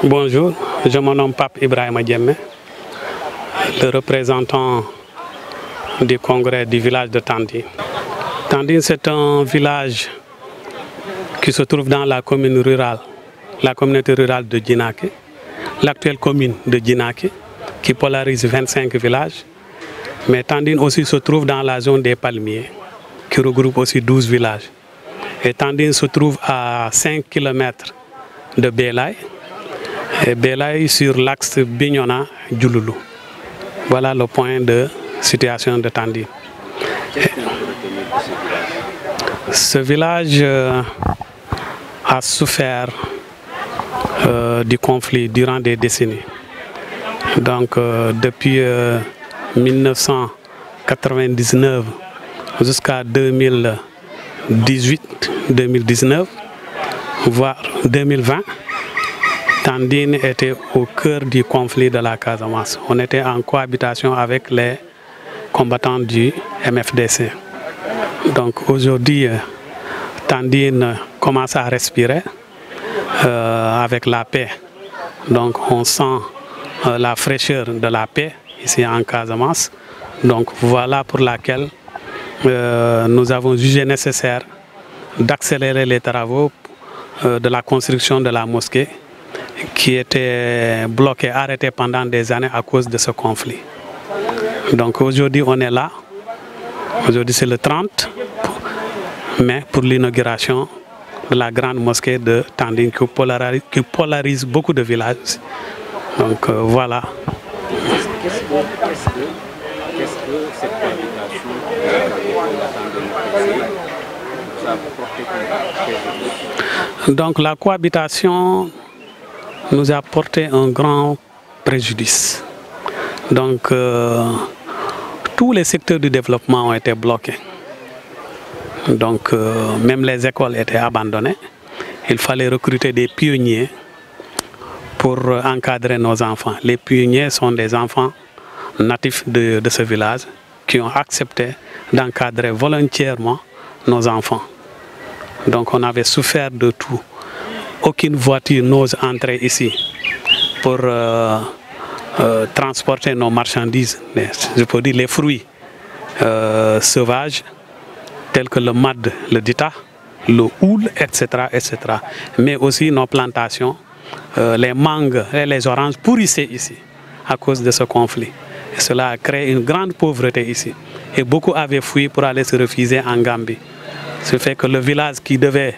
Bonjour, je me nomme Pape Ibrahima Diémé, le représentant du congrès du village de Tandine. Tandine, c'est un village qui se trouve dans la commune rurale, la communauté rurale de Djinaké, l'actuelle commune de Djinaké, qui polarise 25 villages. Mais Tandine aussi se trouve dans la zone des palmiers, qui regroupe aussi 12 villages. Et Tandine se trouve à 5 km de Belay, et Belay sur l'axe Bignona-Djouloulou. Voilà le point de situation de Tandine. Ce village a souffert du conflit durant des décennies. Donc depuis 1999 jusqu'à 2018-2019, voire 2020, Tandine était au cœur du conflit de la Casamance. On était en cohabitation avec les combattants du MFDC. Donc aujourd'hui, Tandine commence à respirer avec la paix. Donc on sent la fraîcheur de la paix ici en Casamance. Donc voilà pour laquelle nous avons jugé nécessaire d'accélérer les travaux de la construction de la mosquée qui était bloquée, arrêtée pendant des années à cause de ce conflit. Donc aujourd'hui on est là. Aujourd'hui c'est le 30 mai pour l'inauguration de la grande mosquée de Tandine qui polarise beaucoup de villages. Donc voilà. Qu'est-ce que cette cohabitation vous a apporté comme? Donc la cohabitation nous a apporté un grand préjudice. Donc tous les secteurs du développement ont été bloqués. Donc même les écoles étaient abandonnées. Il fallait recruter des pionniers pour encadrer nos enfants. Les pionniers sont des enfants natifs de ce village qui ont accepté d'encadrer volontairement nos enfants. Donc on avait souffert de tout. Aucune voiture n'ose entrer ici pour transporter nos marchandises, je peux dire les fruits sauvages tels que le mad, le dita, le houle, etc., etc. Mais aussi nos plantations, les mangues et les oranges pourrissaient ici à cause de ce conflit. Et cela a créé une grande pauvreté ici. Et beaucoup avaient fui pour aller se refugier en Gambie. Ce fait que le village qui devait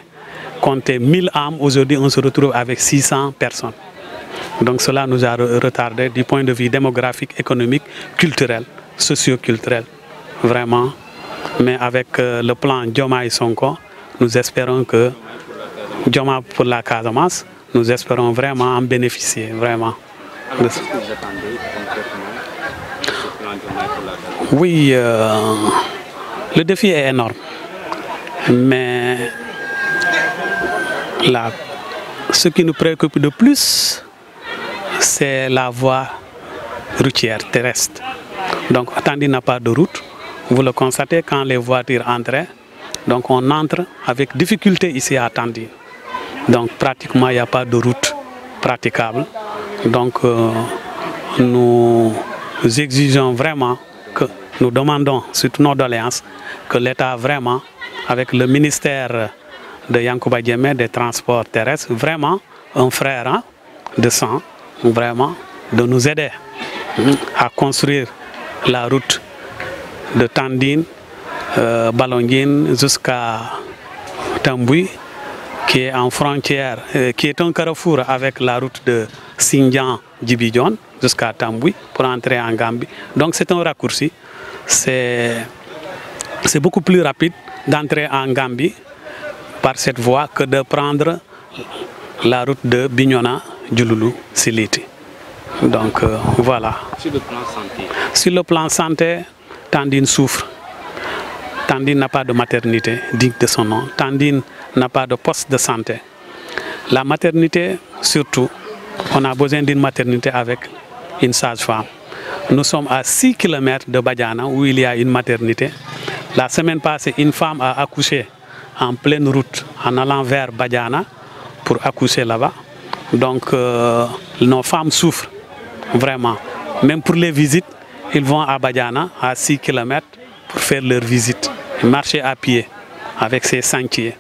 compter 1000 âmes, aujourd'hui on se retrouve avec 600 personnes. Donc cela nous a retardé du point de vue démographique, économique, culturel, socio-culturel. Vraiment. Mais avec le plan Diomaye Sonko, nous espérons que Diomaye pour la Casamance, nous espérons vraiment en bénéficier. Vraiment. Alors, qu'est-ce que vous attendez concrètement de ce plan Diomaye pour la Casamance? Oui, le défi est énorme. Mais ce qui nous préoccupe de plus, c'est la voie routière terrestre. Donc, Tandine n'a pas de route. Vous le constatez quand les voitures entrent. Donc, on entre avec difficulté ici à Tandine. Donc, pratiquement, il n'y a pas de route praticable. Donc, nous exigeons vraiment que nous demandons, sur nos doléances, que l'État vraiment, avec le ministère de Yankouba Diémé des transports terrestres, vraiment un frère de sang, vraiment de nous aider à construire la route de Tandine, Balongine jusqu'à Tambouy, qui est en frontière, qui est un carrefour avec la route de Sindian-Djibidjon jusqu'à Tambouy pour entrer en Gambie. Donc c'est un raccourci. C'est beaucoup plus rapide d'entrer en Gambie par cette voie que de prendre la route de Bignona-Djouloulou-Siliti. Donc voilà. Sur le plan santé? Sur le plan santé, Tandine souffre. Tandine n'a pas de maternité digne de son nom. Tandine n'a pas de poste de santé. La maternité, surtout, on a besoin d'une maternité avec une sage-femme. Nous sommes à 6 km de Badiana où il y a une maternité. La semaine passée, une femme a accouché en pleine route en allant vers Badiana pour accoucher là-bas. Donc nos femmes souffrent vraiment. Même pour les visites, ils vont à Badiana, à 6 km, pour faire leurs visites. Ils marchent à pied avec ces sentiers.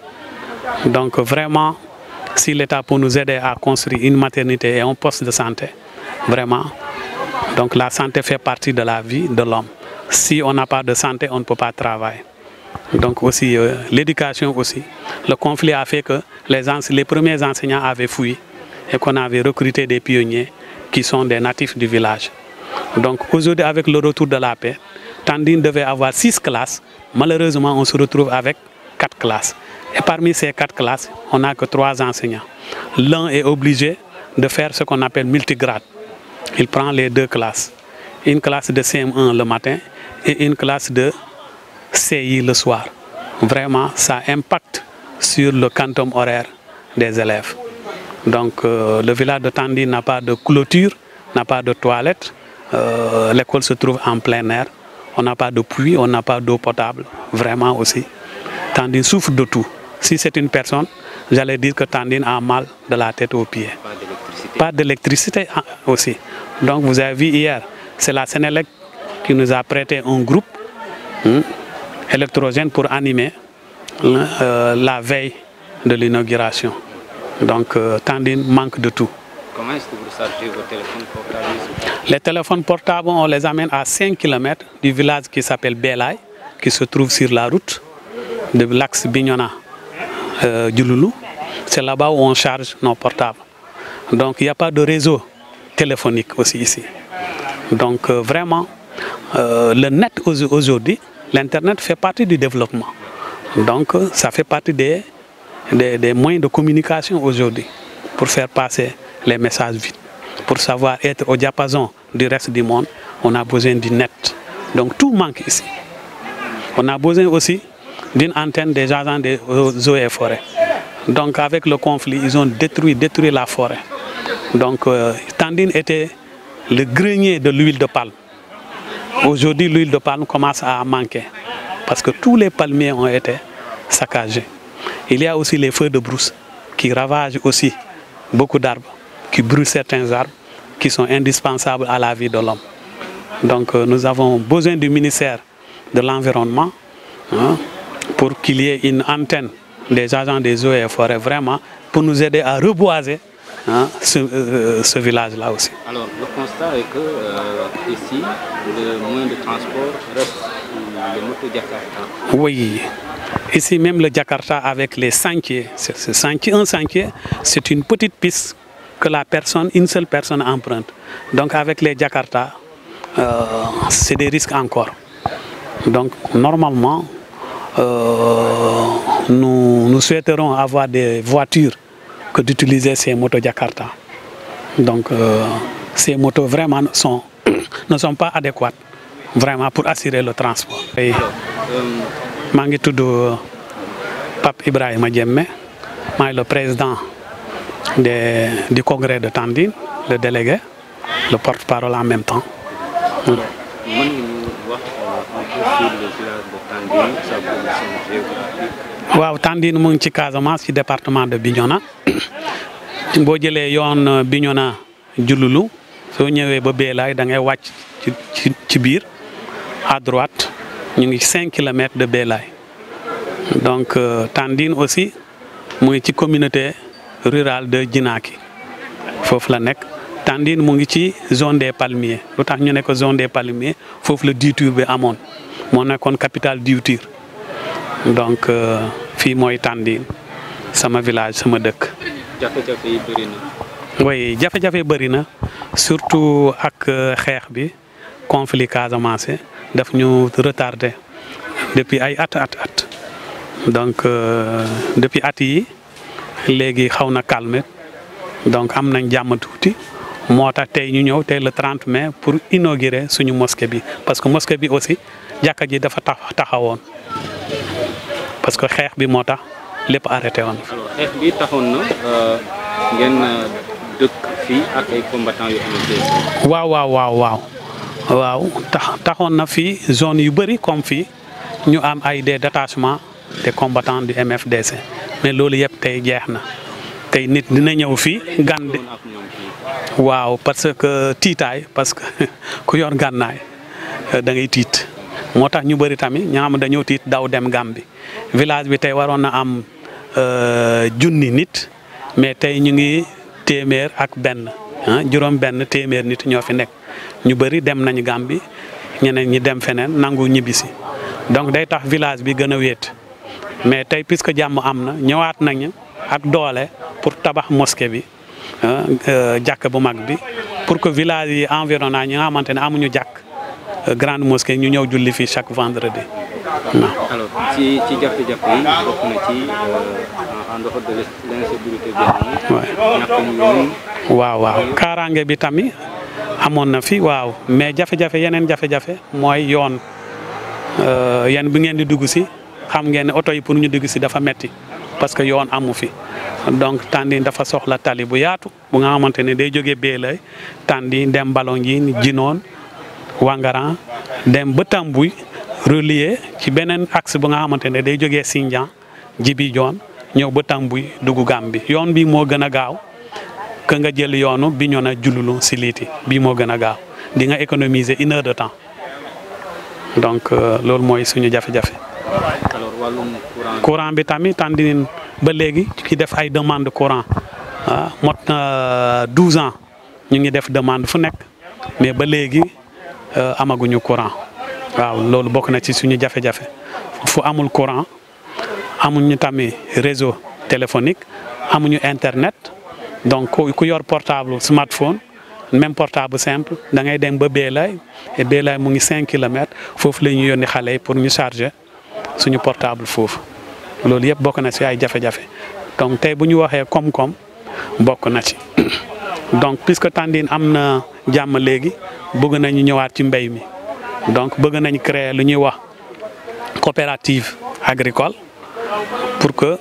Donc vraiment, si l'État peut nous aider à construire une maternité et un poste de santé, vraiment, donc la santé fait partie de la vie de l'homme. Si on n'a pas de santé, on ne peut pas travailler. Donc aussi l'éducation aussi. Le conflit a fait que les premiers enseignants avaient fui et qu'on avait recruté des pionniers qui sont des natifs du village. Donc aujourd'hui, avec le retour de la paix, Tandine devait avoir 6 classes. Malheureusement, on se retrouve avec 4 classes. Et parmi ces 4 classes, on n'a que 3 enseignants. L'un est obligé de faire ce qu'on appelle multigrade. Il prend les 2 classes. Une classe de CM1 le matin et une classe de CI le soir. Vraiment, ça impacte sur le quantum horaire des élèves. Donc le village de Tandine n'a pas de clôture, n'a pas de toilette. L'école se trouve en plein air. On n'a pas de puits, on n'a pas d'eau potable. Vraiment aussi. Tandine souffre de tout. Si c'est une personne, j'allais dire que Tandine a mal de la tête aux pieds. Pas d'électricité aussi. Donc vous avez vu hier, c'est la Sénélec qui nous a prêté un groupe électrogène pour animer la veille de l'inauguration. Donc Tandine manque de tout. Comment est-ce que vous rechargez vos téléphones portables? Les téléphones portables, on les amène à 5 km du village qui s'appelle Belay, qui se trouve sur la route de l'axe Bignona-Djouloulou. C'est là-bas où on charge nos portables. Donc il n'y a pas de réseau téléphonique aussi ici. Donc vraiment, le net aujourd'hui, l'Internet fait partie du développement. Donc ça fait partie des moyens de communication aujourd'hui pour faire passer les messages vite. Pour savoir être au diapason du reste du monde, on a besoin du net. Donc tout manque ici. On a besoin aussi d'une antenne des agents des eaux et forêts. Donc avec le conflit, ils ont détruit la forêt. Donc Tandine était le grenier de l'huile de palme. Aujourd'hui, l'huile de palme commence à manquer parce que tous les palmiers ont été saccagés. Il y a aussi les feux de brousse qui ravagent aussi beaucoup d'arbres, qui brûlent certains arbres qui sont indispensables à la vie de l'homme. Donc nous avons besoin du ministère de l'Environnement pour qu'il y ait une antenne des agents des eaux et forêts vraiment pour nous aider à reboiser ce village-là aussi. Alors le constat est que ici, le moyen de transport reste le moto Jakarta. Oui, ici même le Jakarta avec les sentiers. Un sentier, c'est une petite piste que une seule personne emprunte. Donc avec les Jakarta, c'est des risques encore. Donc normalement, nous souhaiterons avoir des voitures que d'utiliser ces motos Jakarta. Donc ces motos vraiment ne sont pas adéquates vraiment pour assurer le transport. Je suis Pape Ibrahima Diémé, je suis le président du congrès de Tandine, le délégué, le porte-parole en même temps. Waaw Tandine mu ngi ci Casamance ci département de Bignona boo jëlee yoon Bignona Djouloulou soo ñëwee ba Belay da ngay wàcc ci biir à droite ñu ngi 5 km de Belay. Donc Tandine aussi mu ngi ci communauté rurale de Djinaki foofu la nekk. Tandine mu ngi ci zone des palmiers lu tax ñu ne ko zone des palmiers foofu la diouture bi amoon moo nekkoon capitale diouture. Donc fii mooy Tandine sama village sama dëkk. jafe-jafe yi bëri na. oui jafe-jafe bëri na surtout ak xeex bi conflit Casamance daf ñu retardé depuis ay at. Donc depuis at yi léegi xaw na calmer donc am nañ jàmm tuuti moo tax tey ñu ñëw tey le 30 mai pour inaugurer suñu mosquée bi parce que mosquée bi aussi jàkka ji dafa taxawoon. Parce que xeex bi moo tax lépp arrêté woon. alors xeex bi taxoon na ngeen dëkk fii ak ay combattants yu xamante waaw taxoon na fii zone yu bëri comme fii ñu am ay des détachements des combattants du MFDC mais loolu yëpp tey jeex na tey nit dina ñëw fii gan di waaw parce que tiitaay parce que ku yor gànnaay da ngay tiit moo tax ñu bëri tamit ñoo xam dañoo tiit daw dem Gambie village bi tey waroon na am junni nit mais tey ñu ngi téeméer ak benn juróom benn téeméer nit ñoo fi nekk ñu bëri dem nañu Gambie ñeneen ñi dem feneen nangu ñibbisi donc day tax village bi gën a wéet mais tey puisque jàmm am na ñëwaat nañu ak doole pour tabax mosquée bi jàkk bu mag bi pour que village yi environnant ñi nga xamante ne amuñu jàkk grande mosquée ñu ñëw julli fii chaque vendredi waaw. alors ci jafe-jafe yi bokk na ci en dehors de l'insécurité bi. waaw kaaraange bi tamit amoon na fi waaw mais yeneen jafe-jafe mooy yoon yéen bi ngeen di dugg si xam ngeen ne oto yi pour ñu dugg si dafa metti parce que yoon amu fi donc Tandine dafa soxla tali bu yaatu bu nga xamante ne day jógee Beelay Tandine dem Balonjine Djinone Wangaran dem ba Tambuy relier ci beneen axe bu nga xamante ne day jógee Sindian Djibi Dione ñëw ba Tambuy dugg Gambie yoon bi moo gën a gaaw que nga jël yoonu Bignona Diouloulou Siliti bii moo gën a gaaw di nga économiser 1 heure de temps donc loolu mooy suñu jafe-jafe. alors wàllum courant bi tamit Tandine ba léegi ki def ay demande courant mot na 12 ans ñu ngi def demande fu nekk mais ba léegi amaguñu courant waaw loolu bokk na ci suñu jafe-jafe fu amul courant amuñu tamit réseau téléphonique amuñu internet donc ku yor portable smartphone même portable simple da ngay dem ba Beelay et Beelay mu ngi 5 kilomètres foofu la ñuy yónni xale yi pour ñu charger suñu portable foofu loolu yëpp bokk na ci ay jafe-jafe donc tey bu ñu waxee koom-koom bokk na ci donc puisque Tandine am na jàmm léegi bëgg nañu ñëwaat ci mbéy mi donc bëgg nañ créer lu ñuy wax coopérative agricole pour que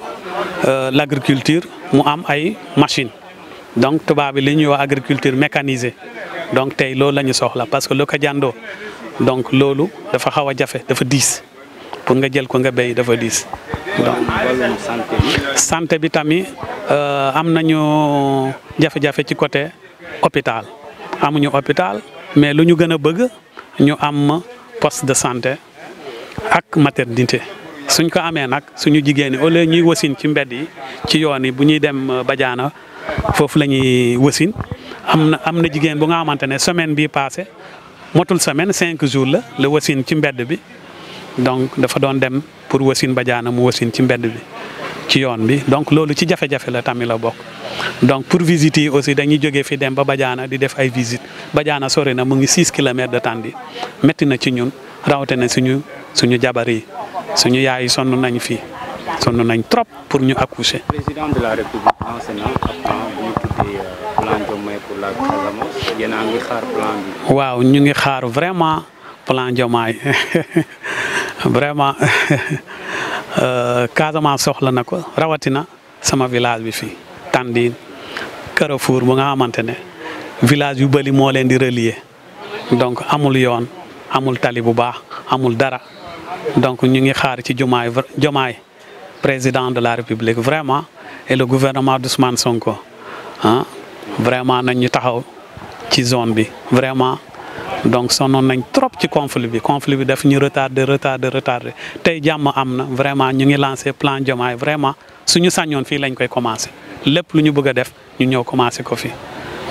l'agriculture mu am ay machines donc tubaab bi li ñuy wax agriculture mécanisée donc tey loolu la ñu soxla parce que lu ko jàndoo donc loolu dafa xaw a jafe dafa diis pour nga jël ko nga béy dafa diis. donc santé bi tamit am nañu jafe-jafe ci côté hôpital amuñu hôpital mais lu ñu gën a bëgg ñu am poste de santé ak maternité suñ ko amee nag suñu jigéen ñi au lieu ñuy wasin ci mbedd yi ci yoon yi bu ñuy dem Badiana foofu la ñuy wasin am na jigéen bu nga xamante ne semaine bii passé motul semaine 5 jours la wasin ci mbedd bi donc dafa doon dem pour wasin Badiana mu wasin ci mbedd bi ci yoon bi donc loolu ci jafe-jafe la tamit la bokk donc pour visiter yi aussi dañuy jógee fi dem ba Badiana di def ay visite Badiana sori na mu ngi 6 kilomètres de Tandine métti na ci ñun rawatina suñu jabar yi suñu yaay yi sonn nañ fii sonn nañ trop pour ñu accoucher. président de la République enseignant bu ñu tuddee plan Diomaye pour la Casamance yéen a ngi xaar plan bi. waaw ñu ngi xaar vraiment plan Diomaye vraiment Casamance soxla na ko rawatina sama village bi fii Tandine Carrefour bu nga xamante ne village yu bëri moo leen di relier donc amul yoon amul tali bu baax amul dara donc ñu ngi xaar ci Diomaye président de la République vraiment et le gouvernement d'Ousmane Sonko vraiment nañ ñu taxaw ci zone bi vraiment donc sonnoon nañ trop ci conflit bi daf ñu retardé tey jàmm am na vraiment ñu ngi lancé plan Diomaye vraiment suñu sañoon fii lañ koy commencé lépp lu ñu bëgg a def ñu ñëw commencé ko fii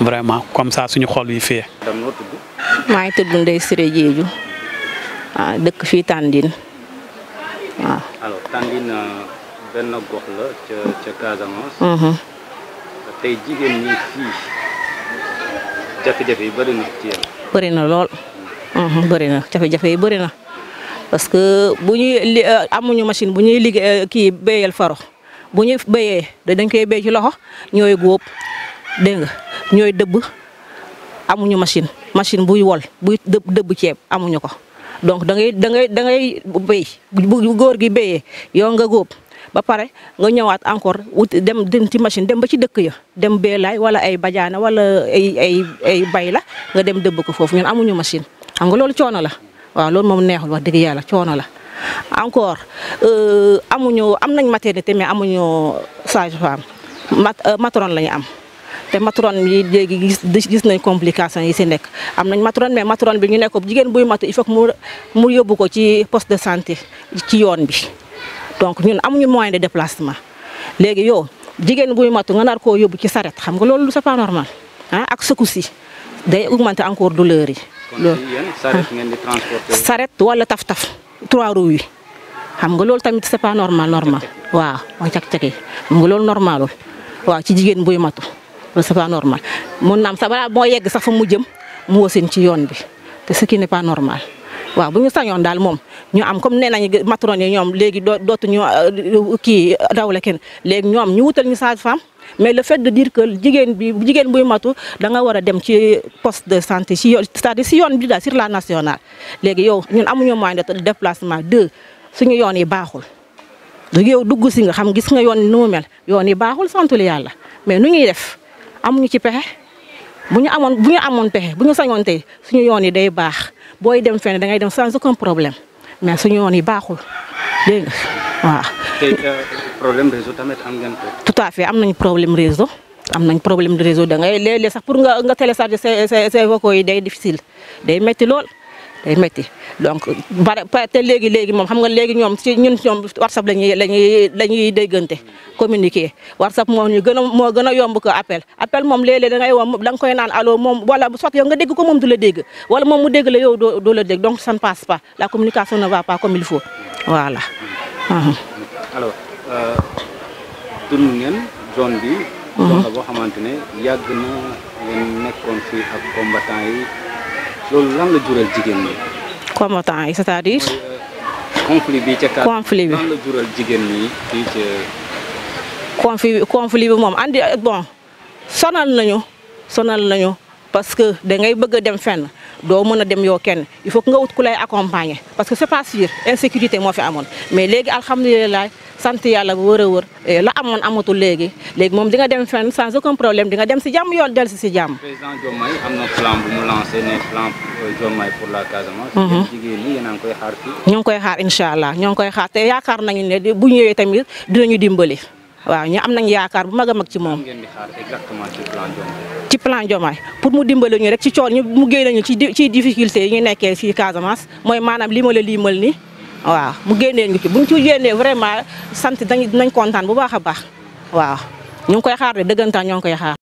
vraiment comme ça suñu xol yi fee. maa ngi tudd Ndeye Siré Diédhiou dëkk fii Tandine waaw. alors Tandine benn gox la ca Casamance. tey jigéen ñi fii jafe-jafe yi bëri na ci yéen. bëri na lool. bëri na jafe-jafe yi bëri na parce que bu ñuy amuñu machine bu ñuy liggéey kii béyal faro bu ñuy béyee dañ koy béy ci loxo ñooy góob dégg nga ñooy dëbb amuñu machine buy wol buy dëbb ceeb amuñu ko donc da ngay béy bu góor gi béyee yow nga góob ba pare nga ñëwaat encore dem ci machine dem ba ci dëkk ya dem Beelay wala ay Badiana wala ay bay la nga dem dëbb ko foofu ñun amuñu machine xam nga loolu coono la waaw loolu moom neexul wax dëgg yàlla coono la encore am nañ maternité mais amuñu sage-femme matron la ñu am te matron yi léegi gis nañ complication yi si nekk am nañ matron mais matron bi ñu nekk jigéen buy matu il faut que mu yóbbu ko ci poste de santé ci yoon bi donc ñun amuñu moyen de déplacement léegi yow jigéen buy matu nga nar koo yóbbu ci saret xam nga loolu c'est pas normal ah ak secousse yi day augmenter encore douleur yi. loolu saret ngeen di transporter. saret wala taf-taf 3 roues yi xam nga loolu tamit c'est pas normal waaw mooy cak-cak yi xam nga loolu normalul waaw ci jigéen buy matu loolu c'est pas normal mun naam sax balaa moo yegg sax fa mu jëm mu wasin ci yoon bi te ce qui n'est pas normal waaw bu ñu sañoon daal moom ñu am comme nee nañu matron yi ñoom léegi dootuñu kii dawle kenn léegi ñoom ñu wutal ñu sage-femme mais le fait de dire que jigéen buy matu da nga war a dem ci poste de santé ci yoon c'est-à-dire si yoon bi daal sur la nationale léegi yow ñun amuñu moyen de déplacement 2 suñu yoon yi baaxul yow dugg si nga xam gis nga yoon nu mu mel yoon yi baaxul santul yàlla mais nu ñuy def amuñu ci pexe bu ñu amoon pexe bu ñu sañoon tey suñu yoon yi day baax booy dem fenn da ngay dem sans aucun problème mais suñu yoon yi baaxul dégg nga waaw. tey problème réseau tamit am ngeen ko. tout à fait am nañ problème réseau de réseau da ngay léeg-léeg sax pour nga télécharger ces vocaux yi day difficile day métti lool. day métti donc te léegi moom xam nga léegi ñoom ñoom WhatsApp lañuy déggante communiquer WhatsApp moo gën a yomb ko appel moom léeg-léeg da ngay woo da nga koy naan allo moom wala soit yow nga dégg ko moom du la dégg wala moom mu dégg la yow doo la dégg donc ça ne passe pas la communication ne va pas comme il faut voilà. alors dund ngeen zone bi. zone boo xamante ne yàgg na ngeen nekkoon fii ak combattant yi. loolu lan la jural jigéen ñi. combattant yi c'est-à-dire. conflit bi ca kàddu. conflit bi lan la jural jigéen ñi fii ca. conflit bi moom andi bon sonal nañu parce que da ngay bëgg a dem fenn doo mën a dem yoo kenn il faut que nga wut ku lay accompagner parce que c'est pas sûr insécurité moo fi amoon mais léegi alhamdulilah sant yàlla bu wër a wër la amoon amatul léegi moom di nga dem fenn sans aucun problème di nga dem si jàmm yoon del si jàmm. président Diomaye am na plan bu mu lancé ne plan Diomaye pour la Casamance. jigéen ñi yéen a ngi koy xaar fii. ñoo ngi koy xaar incha allah ñoo ngi koy xaar te yaakaar nañu ne bu ñëwee tamit dinañu dimbali waaw ñu am nañ yaakaar bu mag a mag ci moom. ngeen di xaar exactement ci plan Diomaye. ci plan Diomaye pour mu dimbali ñu rek ci coon ñu mu génne ñu ci difficulté yi ñu nekkee fii Casamance mooy maanaam limal ni waaw mu génnee ñu ci bu ñu ci génnee vraiment sant dinañ kontaan bu baax a baax waaw ñu ngi koy xaar de dëggantaan ñoo ngi koy xaar.